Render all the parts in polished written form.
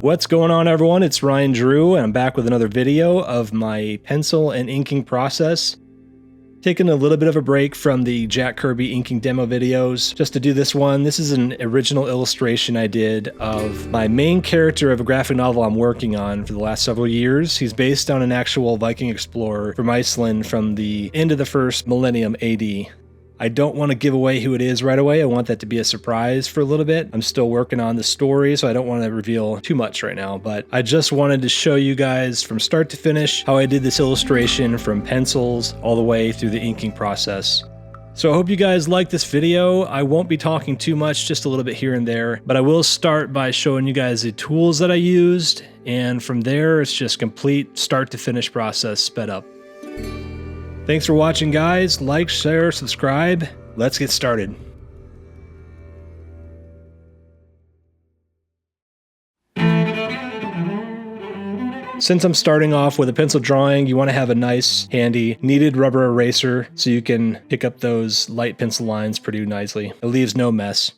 What's going on, everyone? It's Ryandrew, and I'm back with another video of my pencil and inking process. Taking a little bit of a break from the Jack Kirby inking demo videos just to do this one. This is an original illustration I did of my main character of a graphic novel I'm working on for the last several years. He's based on an actual Viking explorer from Iceland from the end of the first millennium AD. I don't want to give away who it is right away. I want that to be a surprise for a little bit. I'm still working on the story, so I don't want to reveal too much right now, but I just wanted to show you guys from start to finish how I did this illustration from pencils all the way through the inking process. So I hope you guys like this video. I won't be talking too much, just a little bit here and there, but I will start by showing you guys the tools that I used, and from there it's just complete start to finish process sped up. Thanks for watching, guys. Like, share, subscribe. Let's get started. Since I'm starting off with a pencil drawing, you want to have a nice, handy, kneaded rubber eraser so you can pick up those light pencil lines pretty nicely. It leaves no mess.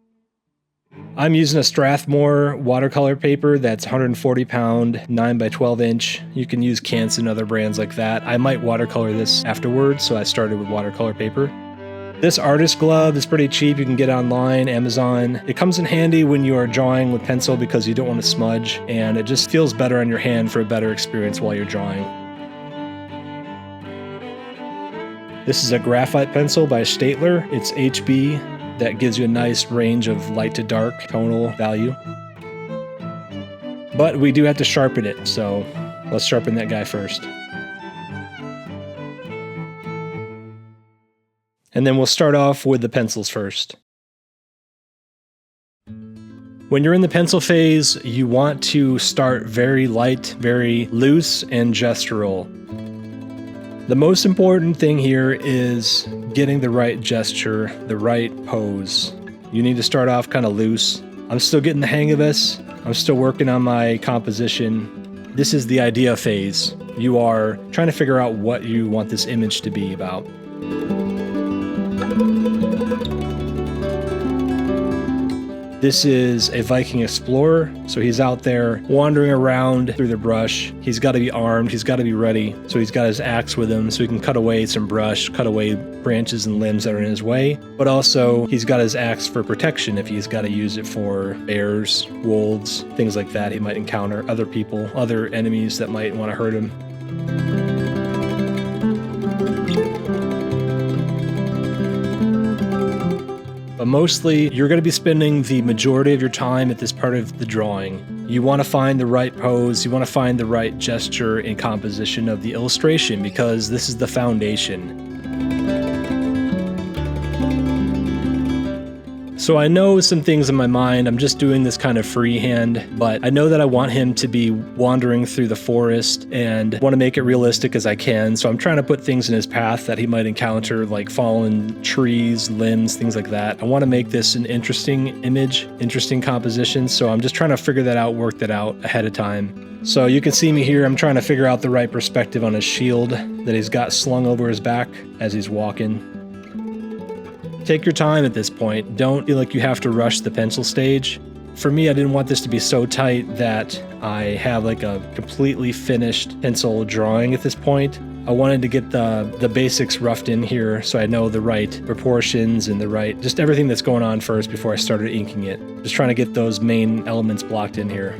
I'm using a Strathmore watercolor paper that's 140 pound, 9x12 inch. You can use Kants and other brands like that. I might watercolor this afterwards, so I started with watercolor paper. This artist glove is pretty cheap. You can get online, Amazon. It comes in handy when you are drawing with pencil because you don't want to smudge, and it just feels better on your hand for a better experience while you're drawing. This is a graphite pencil by Staedtler. It's HB. That gives you a nice range of light to dark tonal value. But we do have to sharpen it, so let's sharpen that guy first. And then we'll start off with the pencils first. When you're in the pencil phase, you want to start very light, very loose, and gestural. The most important thing here is getting the right gesture, the right pose. You need to start off kind of loose. I'm still getting the hang of this. I'm still working on my composition. This is the idea phase. You are trying to figure out what you want this image to be about. This is a Viking explorer, so he's out there wandering around through the brush. He's got to be armed, he's got to be ready, so he's got his axe with him so he can cut away some brush, cut away branches and limbs that are in his way, but also he's got his axe for protection if he's got to use it for bears, wolves, things like that. He might encounter other people, other enemies that might want to hurt him. But mostly, you're going to be spending the majority of your time at this part of the drawing. You want to find the right pose, you want to find the right gesture and composition of the illustration because this is the foundation. So I know some things in my mind. I'm just doing this kind of freehand, but I know that I want him to be wandering through the forest and want to make it realistic as I can. So I'm trying to put things in his path that he might encounter, like fallen trees, limbs, things like that. I want to make this an interesting image, interesting composition. So I'm just trying to figure that out, work that out ahead of time. So you can see me here. I'm trying to figure out the right perspective on his shield that he's got slung over his back as he's walking. Take your time at this point. Don't feel like you have to rush the pencil stage. For me, I didn't want this to be so tight that I have like a completely finished pencil drawing at this point. I wanted to get the basics roughed in here so I know the right proportions and the right, just everything that's going on first before I started inking it. Just trying to get those main elements blocked in here.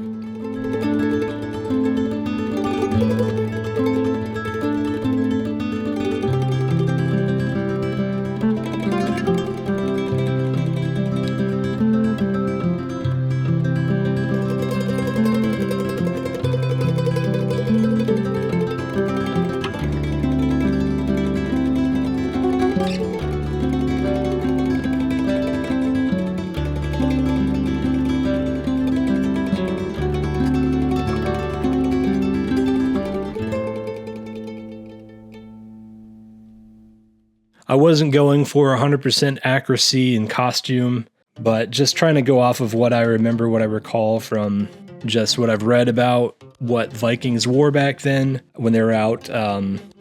I wasn't going for 100% accuracy in costume, but just trying to go off of what I remember, what I recall from just what I've read about what Vikings wore back then when they were out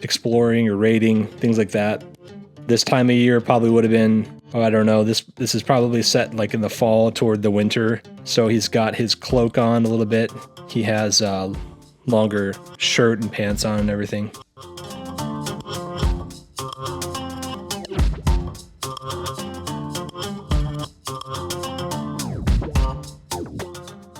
exploring or raiding, things like that. This time of year probably would have been, oh, I don't know, this is probably set like in the fall toward the winter. So he's got his cloak on a little bit. he has a longer shirt and pants on and everything.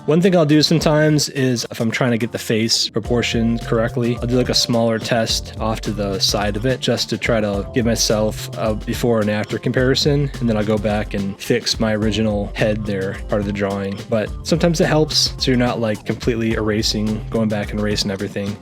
One thing I'll do sometimes is if I'm trying to get the face proportion correctly, I'll do like a smaller test off to the side of it just to try to give myself a before and after comparison, and then I'll go back and fix my original head there, part of the drawing. But sometimes it helps, so you're not like completely erasing, going back and erasing everything.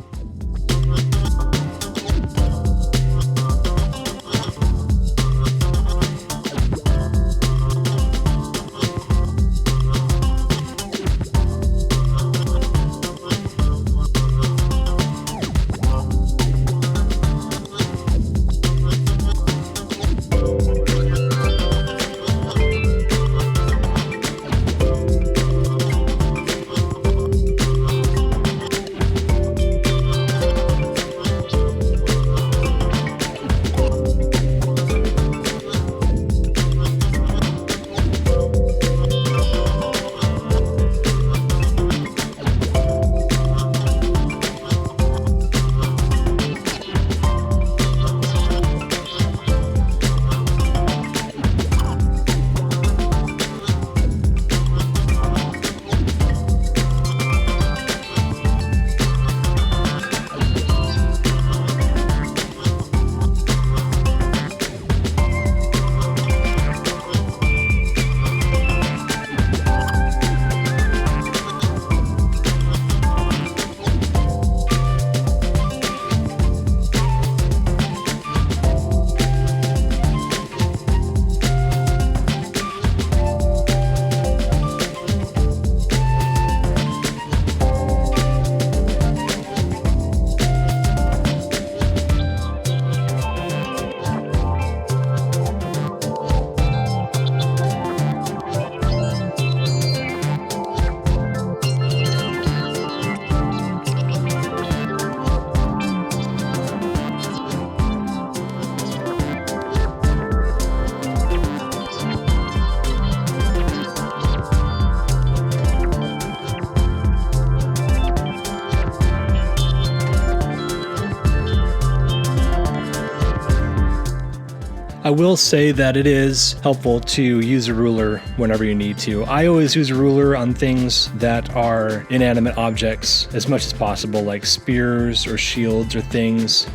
I will say that it is helpful to use a ruler whenever you need to. I always use a ruler on things that are inanimate objects as much as possible, like spears or shields or things.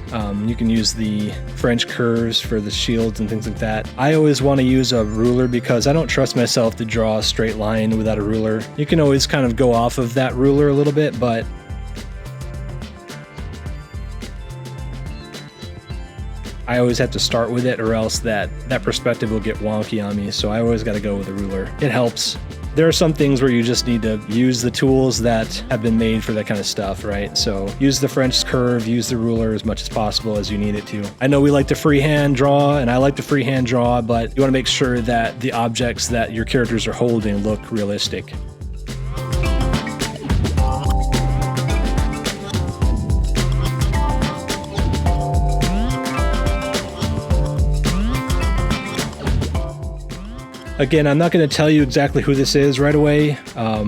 You can use the French curves for the shields and things like that. I always want to use a ruler because I don't trust myself to draw a straight line without a ruler. You can always kind of go off of that ruler a little bit, but I always have to start with it or else that perspective will get wonky on me, so I always got to go with a ruler. It helps. There are some things where you just need to use the tools that have been made for that kind of stuff, right? So use the French curve, use the ruler as much as possible as you need it to. I know we like to freehand draw, and I like to freehand draw, but you want to make sure that the objects that your characters are holding look realistic. Again, I'm not going to tell you exactly who this is right away,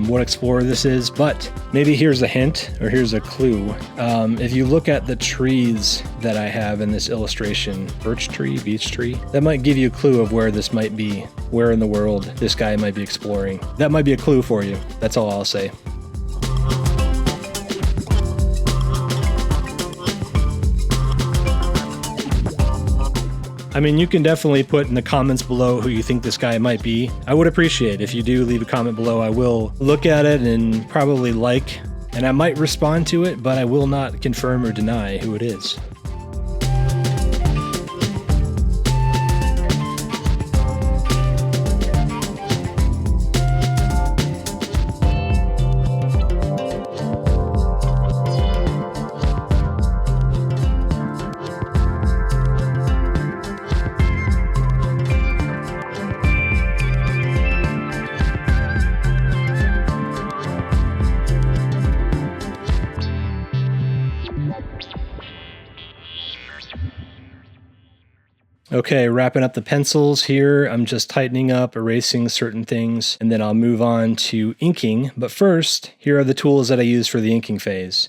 what explorer this is, but maybe here's a hint or here's a clue. If you look at the trees that I have in this illustration, birch tree, beech tree, that might give you a clue of where this might be, where in the world this guy might be exploring. That might be a clue for you. That's all I'll say. I mean, you can definitely put in the comments below who you think this guy might be. I would appreciate it if you do leave a comment below. I will look at it and probably like, and I might respond to it, but I will not confirm or deny who it is. Okay, wrapping up the pencils here. I'm just tightening up, erasing certain things, and then I'll move on to inking. But first, here are the tools that I use for the inking phase.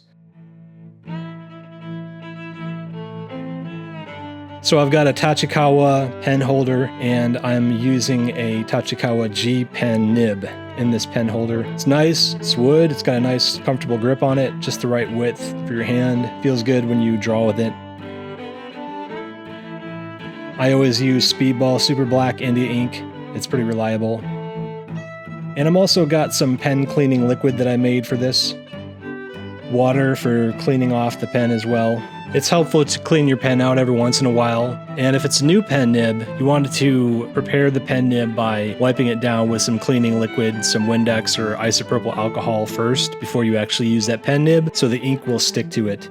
So I've got a Tachikawa pen holder, and I'm using a Tachikawa G pen nib in this pen holder. It's nice, it's wood, it's got a nice comfortable grip on it, just the right width for your hand. Feels good when you draw with it. I always use Speedball Super Black India ink. It's pretty reliable. And I'm also got some pen cleaning liquid that I made for this. Water for cleaning off the pen as well. It's helpful to clean your pen out every once in a while. And if it's a new pen nib, you want to prepare the pen nib by wiping it down with some cleaning liquid, some Windex or isopropyl alcohol first before you actually use that pen nib so the ink will stick to it.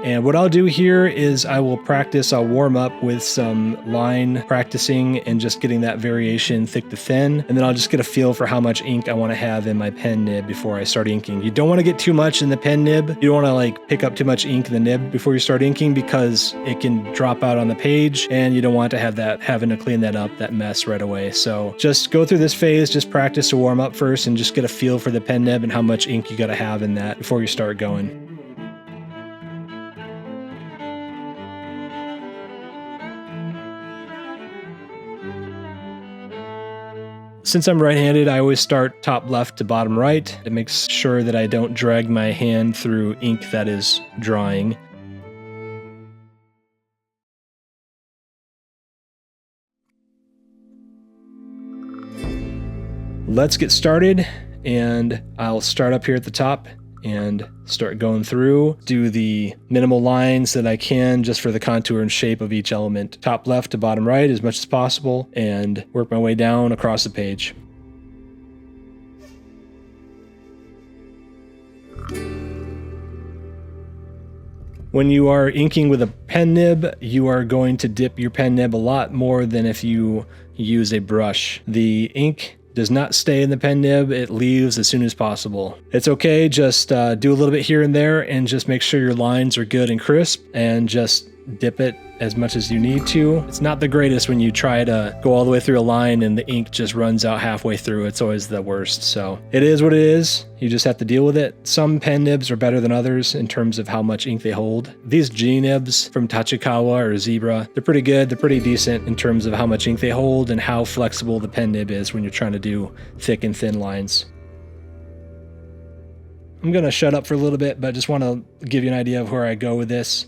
And what I'll do here is I will practice, I'll warm up with some line practicing and just getting that variation thick to thin. And then I'll just get a feel for how much ink I want to have in my pen nib before I start inking. You don't want to get too much in the pen nib. You don't want to like pick up too much ink in the nib before you start inking because it can drop out on the page and you don't want to have that, having to clean that up, that mess right away. So just go through this phase, just practice to warm up first and just get a feel for the pen nib and how much ink you got to have in that before you start going. Since I'm right-handed, I always start top left to bottom right. It makes sure that I don't drag my hand through ink that is drying. Let's get started, and I'll start up here at the top and start going through, do the minimal lines that I can just for the contour and shape of each element, top left to bottom right as much as possible, and work my way down across the page. When you are inking with a pen nib, you are going to dip your pen nib a lot more than if you use a brush. The ink does not stay in the pen nib, it leaves as soon as possible. It's okay, just do a little bit here and there and just make sure your lines are good and crisp and just dip it as much as you need to. It's not the greatest when you try to go all the way through a line and the ink just runs out halfway through. It's always the worst. So it is what it is. You just have to deal with it. Some pen nibs are better than others in terms of how much ink they hold. These G nibs from Tachikawa or Zebra, they're pretty good. They're pretty decent in terms of how much ink they hold and how flexible the pen nib is when you're trying to do thick and thin lines. I'm going to shut up for a little bit, but just want to give you an idea of where I go with this.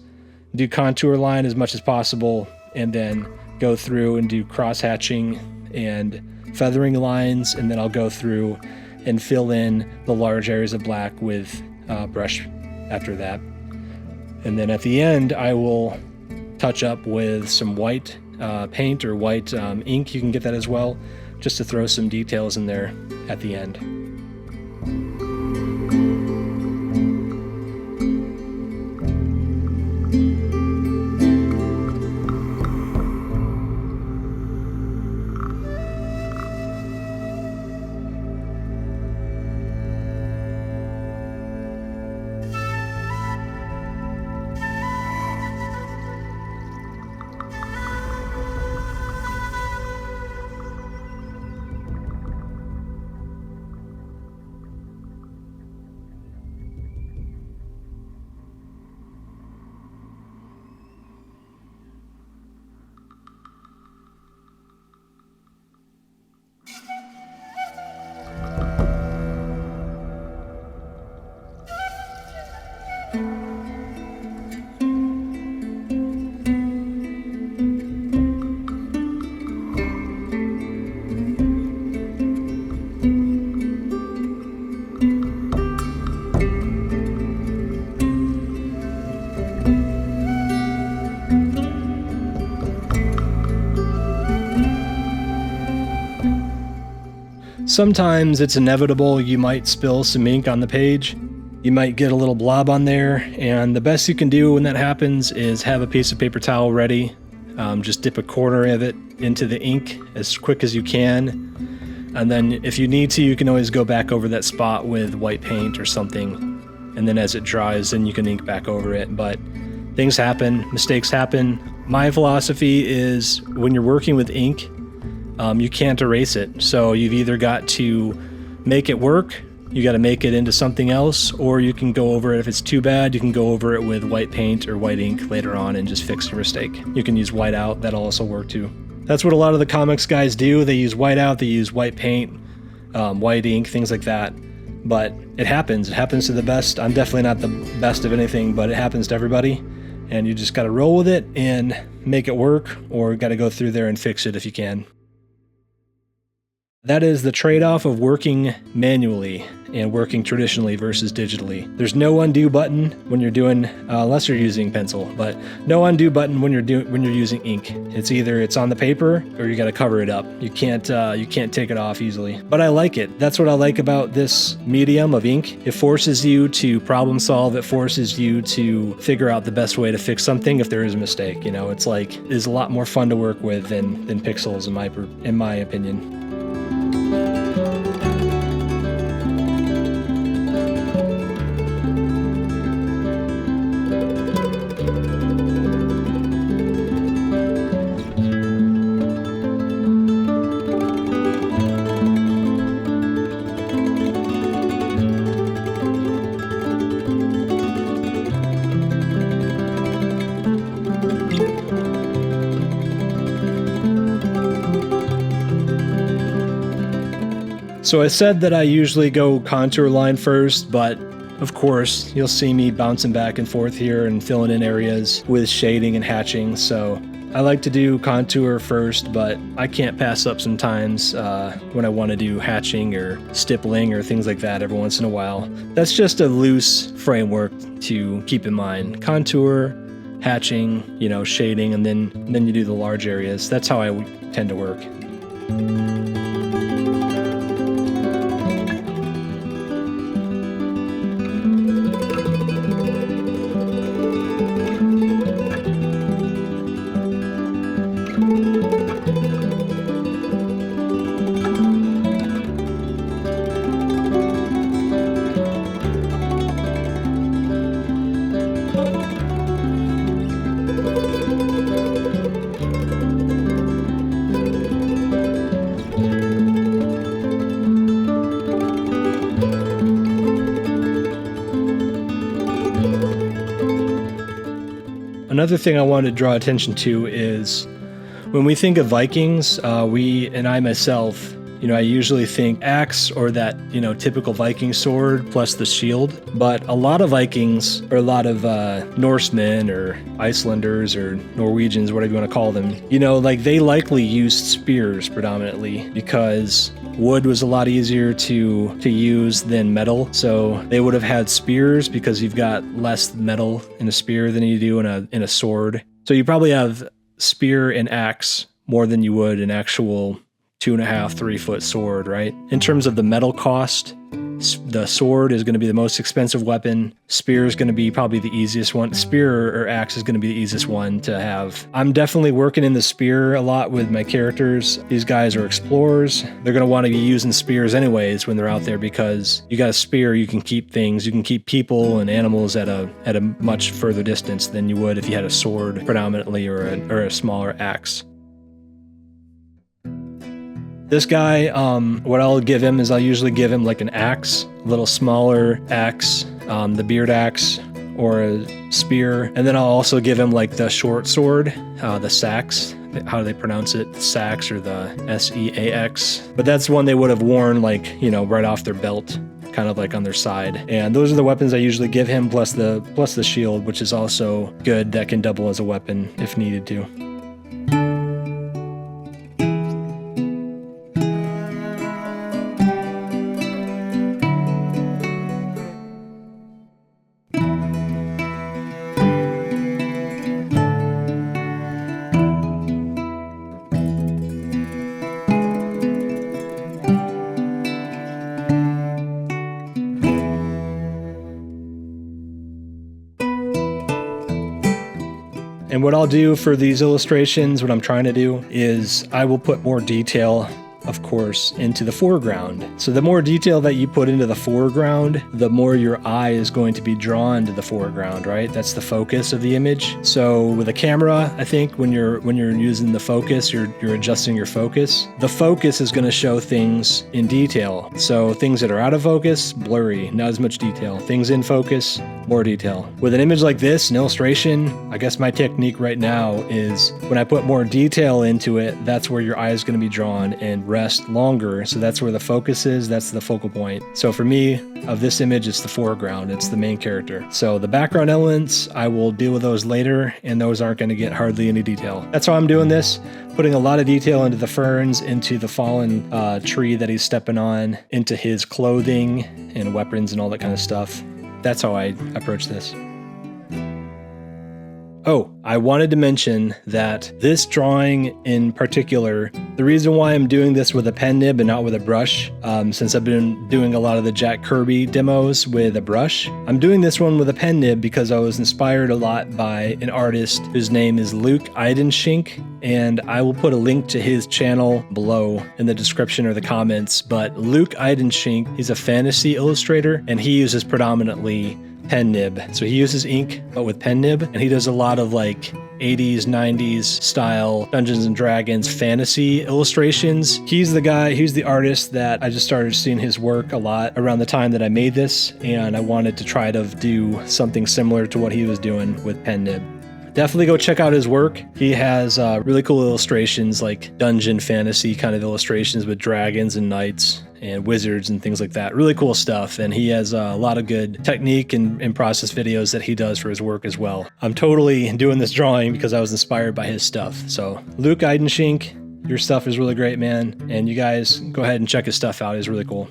Do contour line as much as possible, and then go through and do cross hatching and feathering lines, and then I'll go through and fill in the large areas of black with brush after that. And then at the end, I will touch up with some white paint or white ink. You can get that as well, just to throw some details in there at the end. Sometimes it's inevitable you might spill some ink on the page. You might get a little blob on there, and the best you can do when that happens is have a piece of paper towel ready. Just dip a corner of it into the ink as quick as you can. And then if you need to, you can always go back over that spot with white paint or something. And then as it dries, then you can ink back over it. But Things happen, mistakes happen. My philosophy is when you're working with ink, you can't erase it. So you've either got to make it work, you got to make it into something else, or you can go over it. If it's too bad, you can go over it with white paint or white ink later on and just fix your mistake. You can use whiteout, that'll also work too. That's what a lot of the comics guys do. They use whiteout, they use white paint, white ink, things like that. But it happens to the best. I'm definitely not the best of anything, but it happens to everybody. And you just got to roll with it and make it work, or got to go through there and fix it if you can. That is the trade-off of working manually and working traditionally versus digitally. There's no undo button when you're doing, unless you're using pencil, but no undo button when you're using ink. It's on the paper, or you got to cover it up. You can't take it off easily. But I like it. That's what I like about this medium of ink. It forces you to problem solve. It forces you to figure out the best way to fix something if there is a mistake. You know, it's a lot more fun to work with than pixels in my opinion. So I said that I usually go contour line first, but of course you'll see me bouncing back and forth here and filling in areas with shading and hatching. So I like to do contour first, but I can't pass up sometimes when I want to do hatching or stippling or things like that every once in a while. That's just a loose framework to keep in mind. Contour, hatching, shading, and then you do the large areas. That's how I tend to work. Another thing I wanted to draw attention to is when we think of Vikings, I myself, I usually think axe or that, typical Viking sword plus the shield. But a lot of Vikings, or a lot of Norsemen or Icelanders or Norwegians, whatever you want to call them, they likely used spears predominantly because wood was a lot easier to use than metal. So they would have had spears because you've got less metal in a spear than you do in a sword. So you probably have spear and axe more than you would an actual 2.5, 3 foot sword, right? In terms of the metal cost, the sword is going to be the most expensive weapon. Spear is going to be probably the easiest one. Spear or axe is going to be the easiest one to have. I'm definitely working in the spear a lot with my characters. These guys are explorers. They're going to want to be using spears anyways when they're out there because you got a spear, you can keep things, you can keep people and animals at a much further distance than you would if you had a sword predominantly or a smaller axe. This guy, what I'll give him is I'll usually give him like an axe, a little smaller axe, the beard axe, or a spear. And then I'll also give him like the short sword, the sax. How do they pronounce it? Sax or the S-E-A-X. But that's one they would have worn like, right off their belt, kind of like on their side. And those are the weapons I usually give him, plus the shield, which is also good. That can double as a weapon if needed to. And what I'll do for these illustrations, what I'm trying to do is I will put more detail of course, into the foreground. So the more detail that you put into the foreground, the more your eye is going to be drawn to the foreground, right? That's the focus of the image. So with a camera, I think when you're using the focus, you're adjusting your focus. The focus is going to show things in detail. So things that are out of focus, blurry, not as much detail. Things in focus, more detail. With an image like this, an illustration, I guess my technique right now is when I put more detail into it, that's where your eye is going to be drawn and rest longer. So that's where the focus is, that's the focal point. So for me, of this image, it's the foreground, it's the main character. So the background elements, I will deal with those later, and those aren't going to get hardly any detail. That's how I'm doing this, putting a lot of detail into the ferns, into the fallen tree that he's stepping on, into his clothing and weapons and all that kind of stuff. That's how I approach this. Oh, I wanted to mention that this drawing in particular, the reason why I'm doing this with a pen nib and not with a brush, since I've been doing a lot of the Jack Kirby demos with a brush, I'm doing this one with a pen nib because I was inspired a lot by an artist whose name is Luke Eidenschink, and I will put a link to his channel below in the description or the comments. But Luke Eidenschink, he's a fantasy illustrator, and he uses predominantly pen nib. So he uses ink, but with pen nib, and he does a lot of like 80s, 90s style Dungeons and Dragons fantasy illustrations. He's the guy, he's the artist that I just started seeing his work a lot around the time that I made this, and I wanted to try to do something similar to what he was doing with pen nib. Definitely go check out his work. He has really cool illustrations, like dungeon fantasy kind of illustrations with dragons and knights and wizards and things like that. Really cool stuff. And he has a lot of good technique and process videos that he does for his work as well. I'm totally doing this drawing because I was inspired by his stuff. So Luke Eidenschink, your stuff is really great, man. And you guys go ahead and check his stuff out. It's really cool.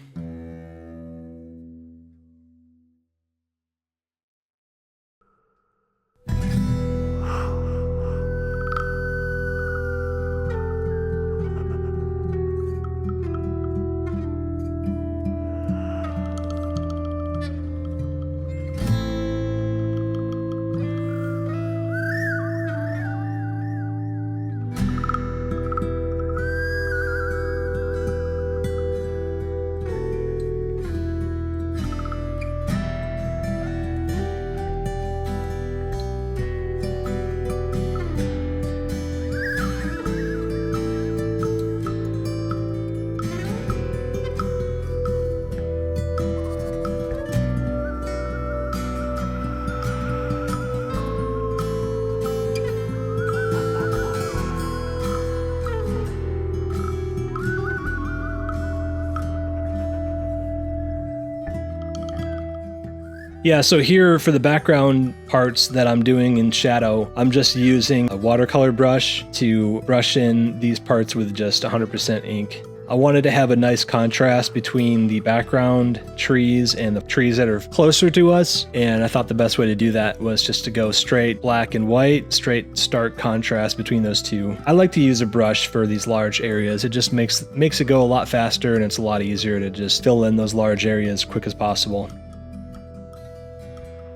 Yeah, so here for the background parts that I'm doing in shadow, I'm just using a watercolor brush to brush in these parts with just 100% ink. I wanted to have a nice contrast between the background trees and the trees that are closer to us, and I thought the best way to do that was just to go straight black and white, straight stark contrast between those two. I like to use a brush for these large areas. It just makes it go a lot faster, and it's a lot easier to just fill in those large areas as quick as possible.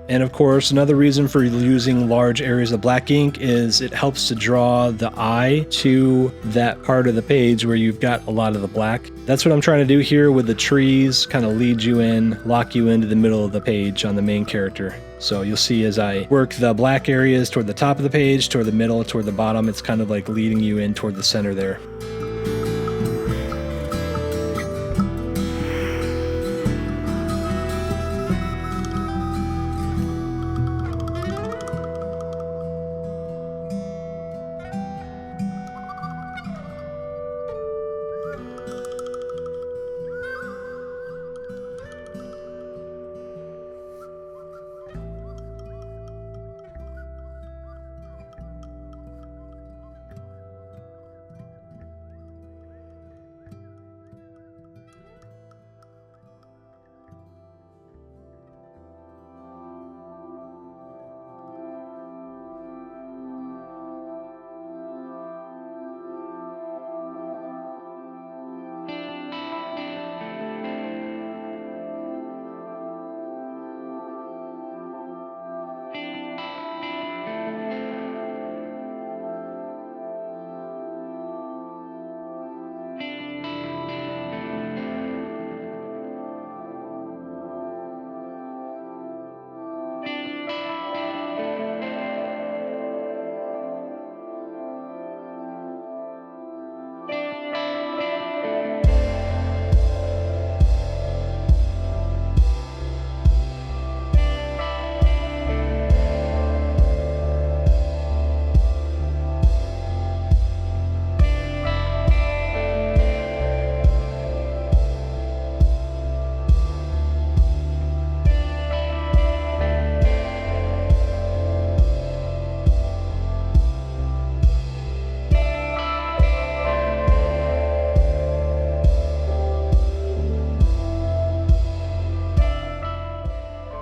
And of course, another reason for using large areas of black ink is it helps to draw the eye to that part of the page where you've got a lot of the black. That's what I'm trying to do here with the trees, kind of lead you in, lock you into the middle of the page on the main character. So you'll see as I work the black areas toward the top of the page, toward the middle, toward the bottom, it's kind of like leading you in toward the center there.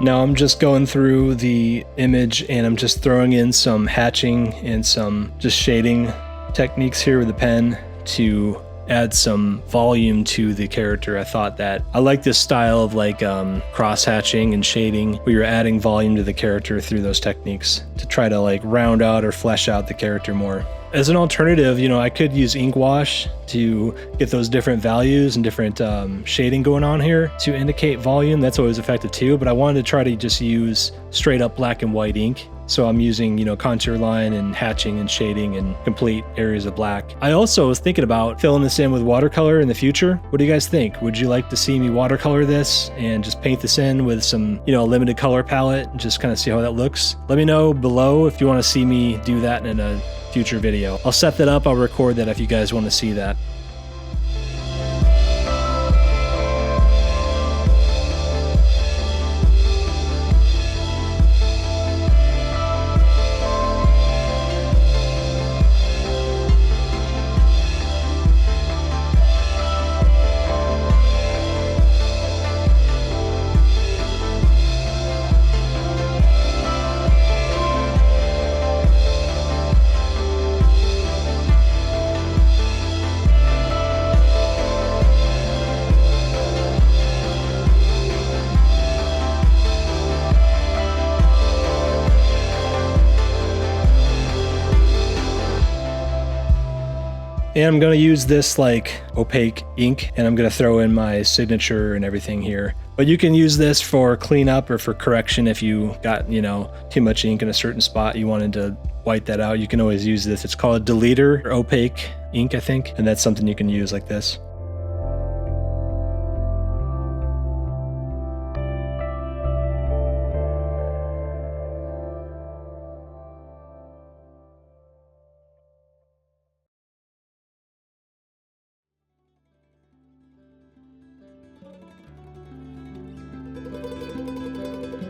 Now I'm just going through the image and I'm just throwing in some hatching and some just shading techniques here with the pen to add some volume to the character. I thought that I like this style of like cross hatching and shading where you're adding volume to the character through those techniques to try to like round out or flesh out the character more. As an alternative, you know, I could use ink wash to get those different values and different shading going on here to indicate volume. That's always effective too, but I wanted to try to just use straight up black and white ink. So I'm using, you know, contour line and hatching and shading and complete areas of black. I also was thinking about filling this in with watercolor in the future. What do you guys think? Would you like to see me watercolor this and just paint this in with some, you know, limited color palette and just kind of see how that looks? Let me know below if you want to see me do that in a future video. I'll set that up. I'll record that if you guys want to see that. And I'm going to use this like opaque ink and I'm going to throw in my signature and everything here. But you can use this for cleanup or for correction if you got, you know, too much ink in a certain spot. You wanted to white that out. You can always use this. It's called a deleter or opaque ink, I think. And that's something you can use like this.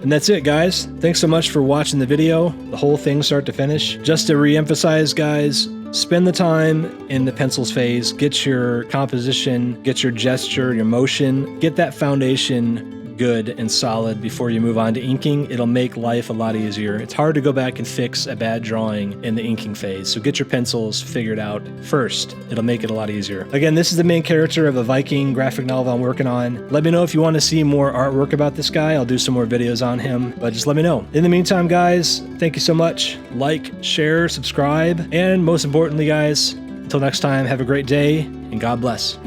And that's it, guys. Thanks so much for watching the video, the whole thing start to finish. Just to reemphasize, guys, spend the time in the pencils phase, get your composition, get your gesture, your motion, get that foundation good and solid before you move on to inking. It'll make life a lot easier. It's hard to go back and fix a bad drawing in the inking phase, so get your pencils figured out first. It'll make it a lot easier. Again, this is the main character of a Viking graphic novel I'm working on. Let me know if you want to see more artwork about this guy. I'll do some more videos on him, but just let me know. In the meantime, guys, thank you so much. Like, share, subscribe, and most importantly, guys, until next time, have a great day and God bless.